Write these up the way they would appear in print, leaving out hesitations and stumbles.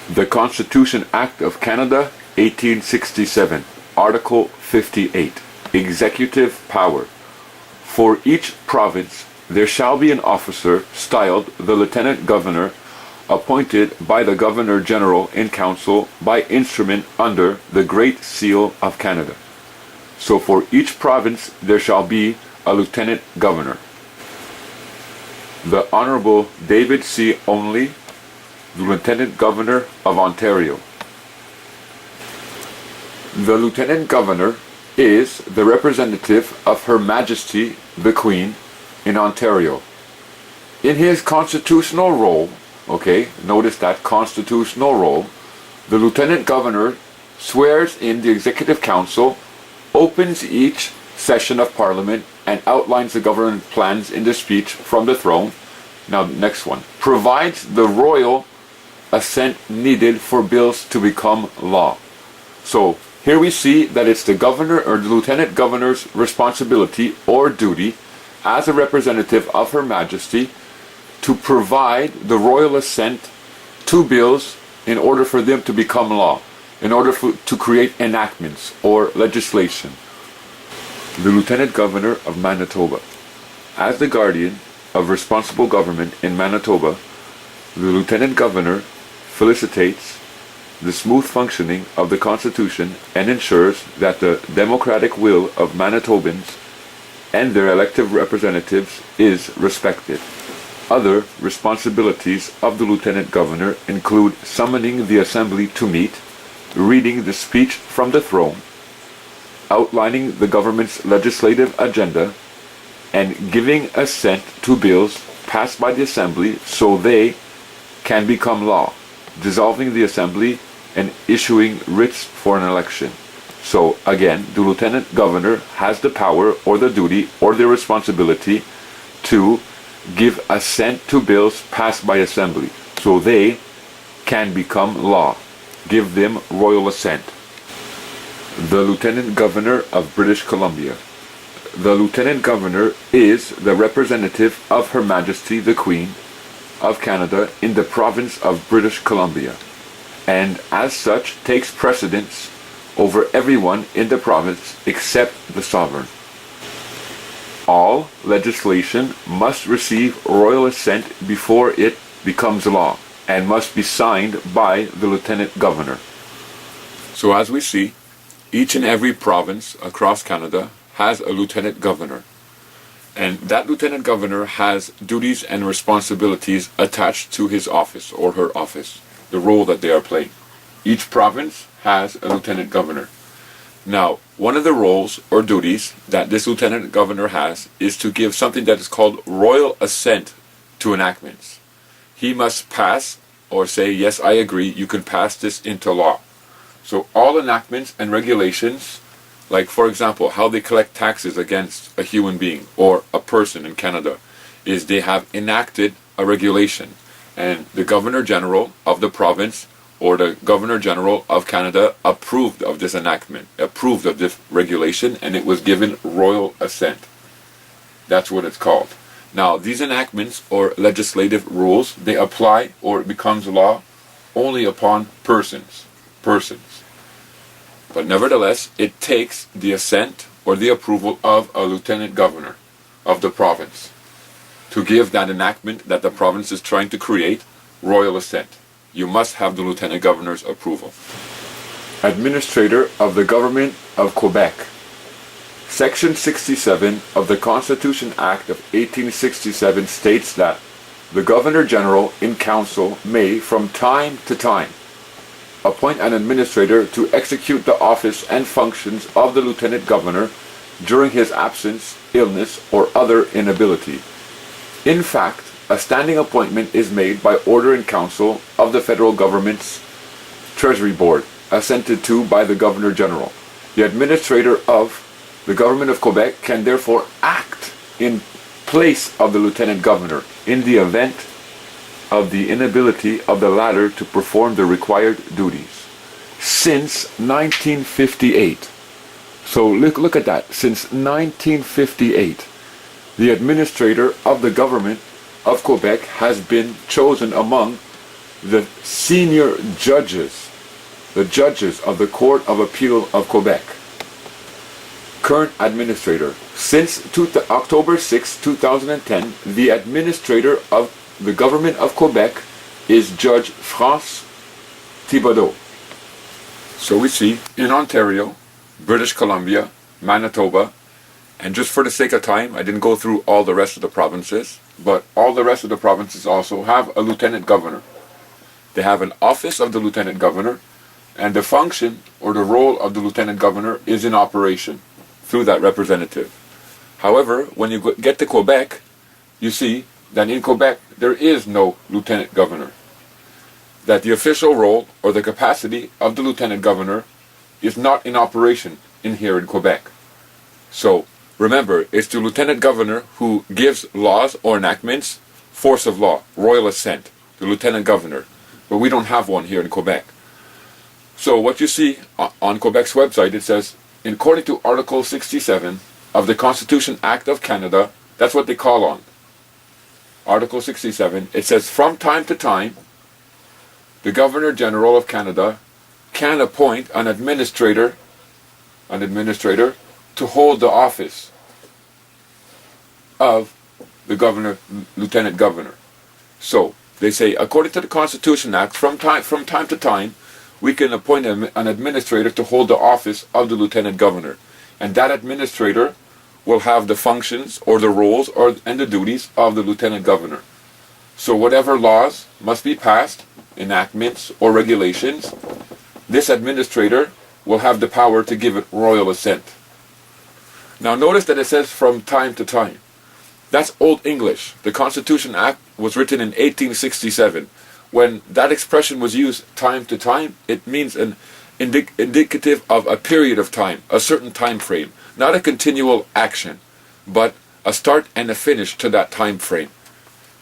The Constitution Act of Canada, 1867, Article 58, Executive Power. For each province there shall be an officer styled the Lieutenant Governor, appointed by the Governor General in Council by instrument under the Great Seal of Canada. So for each province there shall be a Lieutenant Governor. The Honorable David C. Onley, the Lieutenant Governor of Ontario. The Lieutenant Governor is the representative of Her Majesty the Queen in Ontario. In his constitutional role, notice that constitutional role, the Lieutenant Governor swears in the Executive Council, opens each session of Parliament, and outlines the government plans in the speech from the throne. Now, next one. Provides the royal assent needed for bills to become law. So, here we see that it's the governor or the lieutenant governor's responsibility or duty as a representative of Her Majesty to provide the royal assent to bills in order for them to become law, in order to create enactments or legislation. The Lieutenant Governor of Manitoba. As the guardian of responsible government in Manitoba, the Lieutenant Governor felicitates the smooth functioning of the Constitution and ensures that the democratic will of Manitobans and their elected representatives is respected. Other responsibilities of the Lieutenant Governor include summoning the Assembly to meet, reading the speech from the throne, outlining the government's legislative agenda, and giving assent to bills passed by the Assembly so they can become law, dissolving the Assembly and issuing writs for an election. So again, the Lieutenant Governor has the power or the duty or the responsibility to give assent to bills passed by Assembly so they can become law. Give them royal assent. The Lieutenant Governor of British Columbia. The Lieutenant Governor is the representative of Her Majesty the Queen of Canada in the province of British Columbia, and as such takes precedence over everyone in the province except the sovereign. All legislation must receive royal assent before it becomes law, and must be signed by the Lieutenant Governor. So as we see, each and every province across Canada has a Lieutenant Governor. And that Lieutenant Governor has duties and responsibilities attached to his office or her office, the role that they are playing. Each province has a Lieutenant Governor. Now, one of the roles or duties that this Lieutenant Governor has is to give something that is called royal assent to enactments. He must pass or say, yes, I agree, you can pass this into law. So all enactments and regulations, like for example, how they collect taxes against a human being or a person in Canada, is they have enacted a regulation. And the Governor General of the province or the Governor General of Canada approved of this enactment, approved of this regulation, and it was given royal assent. That's what it's called. Now, these enactments or legislative rules, they apply or it becomes law only upon persons. But nevertheless, it takes the assent or the approval of a Lieutenant Governor of the province to give that enactment that the province is trying to create royal assent. You must have the Lieutenant Governor's approval. Administrator of the Government of Quebec. Section 67 of the Constitution Act of 1867 states that the Governor General in Council may, from time to time, appoint an administrator to execute the office and functions of the Lieutenant Governor during his absence, illness, or other inability. In fact, a standing appointment is made by order in council of the federal government's Treasury Board, assented to by the Governor General. The administrator of the Government of Quebec can therefore act in place of the Lieutenant Governor in the event of the inability of the latter to perform the required duties. Since 1958, so look at that, since 1958, the administrator of the Government of Quebec has been chosen among the senior judges, the judges of the Court of Appeal of Quebec. Current administrator. Since October 6, 2010, the administrator of the government of Quebec is Judge France Thibodeau. So we see in Ontario, British Columbia, Manitoba, and just for the sake of time, I didn't go through all the rest of the provinces, but all the rest of the provinces also have a lieutenant governor. They have an office of the lieutenant governor, and the function or the role of the lieutenant governor is in operation through that representative. However, when you get to Quebec, you see that in Quebec there is no lieutenant governor. That the official role or the capacity of the lieutenant governor is not in operation here in Quebec. So remember, it's the lieutenant governor who gives laws or enactments, force of law, royal assent, the lieutenant governor. But we don't have one here in Quebec. So what you see on Quebec's website, it says, according to Article 67 of the Constitution Act of Canada, that's what they call on. Article 67, it says, from time to time, the Governor General of Canada can appoint an administrator to hold the office of the governor, lieutenant governor. So they say, according to the Constitution Act, from time to time, we can appoint an administrator to hold the office of the lieutenant governor, and that administrator will have the functions or the roles and the duties of the lieutenant governor. So whatever laws must be passed, enactments or regulations, this administrator will have the power to give it royal assent. Now notice that it says from time to time. That's Old English. The Constitution Act was written in 1867. When that expression was used, time to time, it means an indicative of a period of time, a certain time frame. Not a continual action, but a start and a finish to that time frame.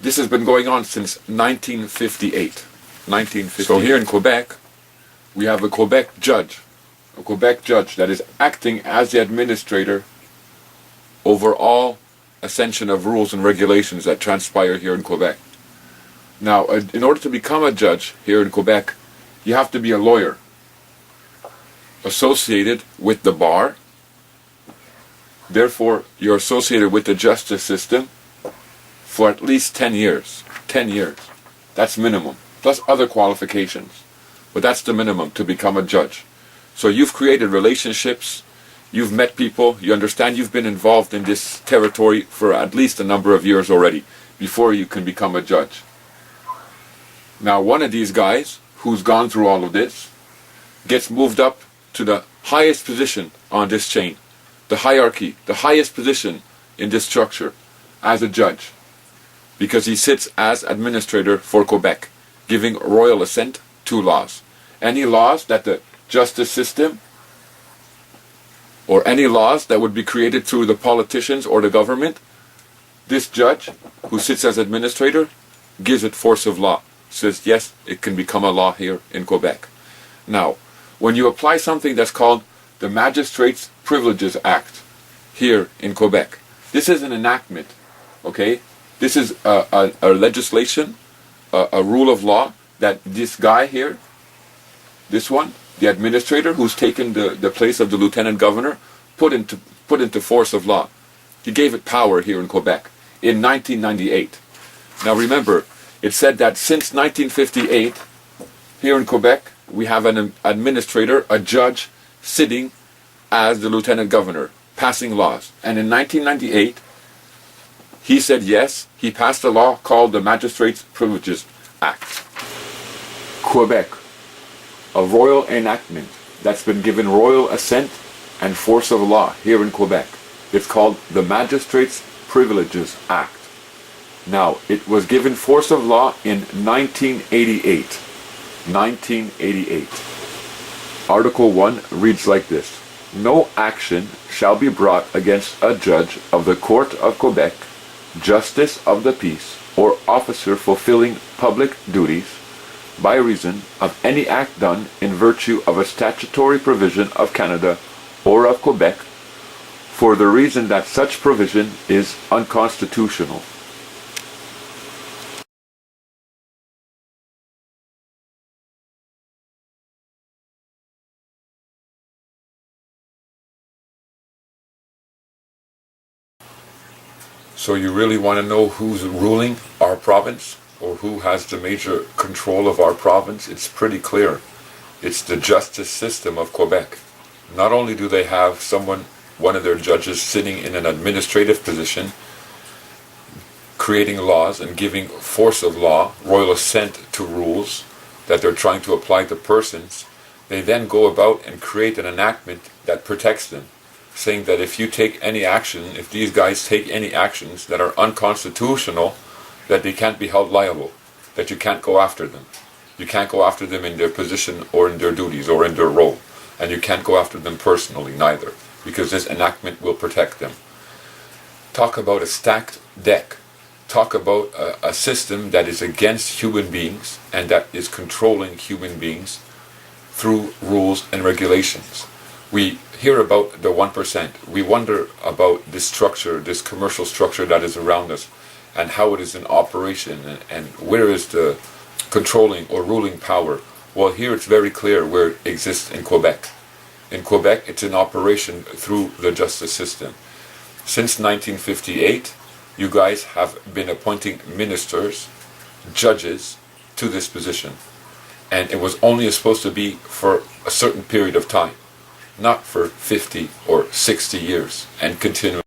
This has been going on since 1958. So here in Quebec, we have a Quebec judge that is acting as the administrator over all ascension of rules and regulations that transpire here in Quebec. Now, in order to become a judge here in Quebec, you have to be a lawyer associated with the bar. Therefore, you're associated with the justice system for at least 10 years. 10 years. That's minimum. Plus other qualifications. But that's the minimum to become a judge. So you've created relationships, you've met people, you understand you've been involved in this territory for at least a number of years already before you can become a judge. Now, one of these guys who's gone through all of this gets moved up to the highest position on this chain, the hierarchy, the highest position in this structure as a judge, because he sits as administrator for Quebec, giving royal assent to laws. Any laws that the justice system or any laws that would be created through the politicians or the government, this judge who sits as administrator gives it force of law. Says, yes, it can become a law here in Quebec. Now, when you apply something that's called the Magistrates' Privileges Act here in Quebec, this is an enactment, okay? This is a legislation, a rule of law that this guy here, this one, the administrator who's taken the place of the lieutenant governor, put into force of law. He gave it power here in Quebec in 1998. Now remember, it said that since 1958, here in Quebec, we have an administrator, a judge, sitting as the lieutenant governor, passing laws. And in 1998, he said yes, he passed a law called the Magistrates' Privileges Act. Quebec, a royal enactment that's been given royal assent and force of law here in Quebec. It's called the Magistrates' Privileges Act. Now, it was given force of law in 1988. 1988. Article 1 reads like this. No action shall be brought against a judge of the Court of Quebec, justice of the peace, or officer fulfilling public duties, by reason of any act done in virtue of a statutory provision of Canada or of Quebec, for the reason that such provision is unconstitutional. So you really want to know who's ruling our province, or who has the major control of our province? It's pretty clear. It's the justice system of Quebec. Not only do they have one of their judges sitting in an administrative position, creating laws and giving force of law, royal assent to rules that they're trying to apply to persons, they then go about and create an enactment that protects them, saying that if you take any action, if these guys take any actions that are unconstitutional, that they can't be held liable, that you can't go after them. You can't go after them in their position or in their duties or in their role. And you can't go after them personally neither, because this enactment will protect them. Talk about a stacked deck. Talk about a system that is against human beings and that is controlling human beings through rules and regulations. We hear about the 1%. We wonder about this structure, this commercial structure that is around us, and how it is in operation, and where is the controlling or ruling power. Well, here it's very clear where it exists in Quebec. In Quebec, it's in operation through the justice system. Since 1958, you guys have been appointing ministers, judges, to this position. And it was only supposed to be for a certain period of time, not for 50 or 60 years and continuing.